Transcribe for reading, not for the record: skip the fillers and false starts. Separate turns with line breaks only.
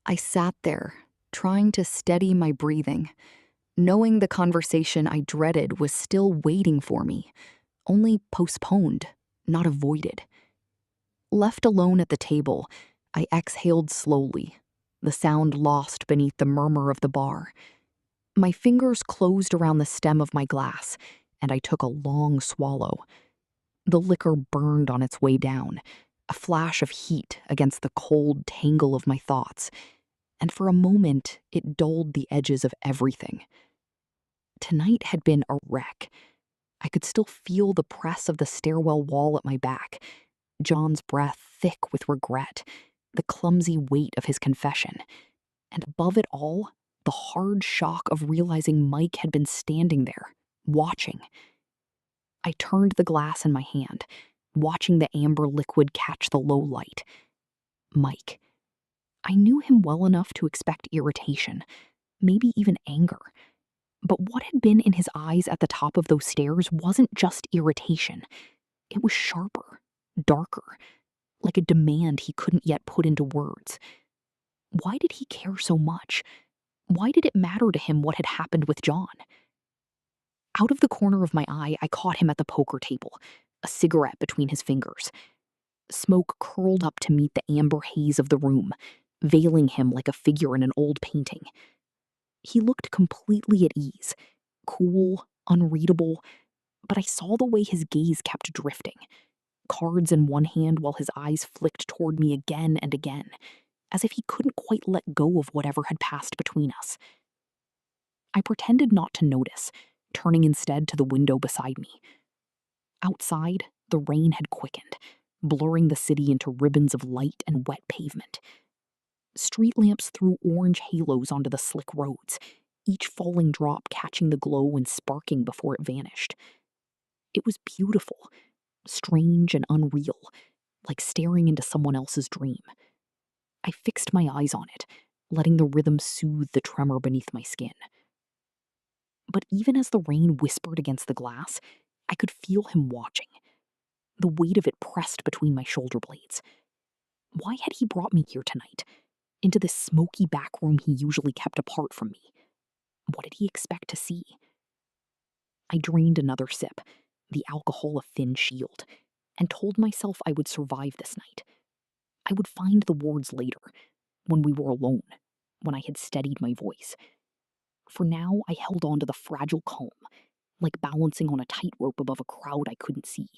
I sat there, trying to steady my breathing, knowing the conversation I dreaded was still waiting for me, only postponed, not avoided. Left alone at the table, I exhaled slowly, the sound lost beneath the murmur of the bar. My fingers closed around the stem of my glass, and I took a long swallow. The liquor burned on its way down, a flash of heat against the cold tangle of my thoughts, and for a moment it dulled the edges of everything. Tonight had been a wreck. I could still feel the press of the stairwell wall at my back, John's breath thick with regret, the clumsy weight of his confession, and above it all, the hard shock of realizing Mike had been standing there, watching. I turned the glass in my hand, watching the amber liquid catch the low light. Mike. I knew him well enough to expect irritation, maybe even anger. But what had been in his eyes at the top of those stairs wasn't just irritation. It was sharper, darker, like a demand he couldn't yet put into words. Why did he care so much? Why did it matter to him what had happened with John? Out of the corner of my eye, I caught him at the poker table, a cigarette between his fingers. Smoke curled up to meet the amber haze of the room, veiling him like a figure in an old painting. He looked completely at ease, cool, unreadable, but I saw the way his gaze kept drifting, cards in one hand while his eyes flicked toward me again and again, as if he couldn't quite let go of whatever had passed between us. I pretended not to notice, turning instead to the window beside me. Outside, the rain had quickened, blurring the city into ribbons of light and wet pavement. Street lamps threw orange halos onto the slick roads, each falling drop catching the glow and sparking before it vanished. It was beautiful, strange and unreal, like staring into someone else's dream. I fixed my eyes on it, letting the rhythm soothe the tremor beneath my skin. But even as the rain whispered against the glass, I could feel him watching. The weight of it pressed between my shoulder blades. Why had he brought me here tonight? Into this smoky back room he usually kept apart from me. What did he expect to see? I drained another sip, the alcohol a thin shield, and told myself I would survive this night. I would find the words later, when we were alone, when I had steadied my voice. For now, I held on to the fragile calm, like balancing on a tightrope above a crowd I couldn't see.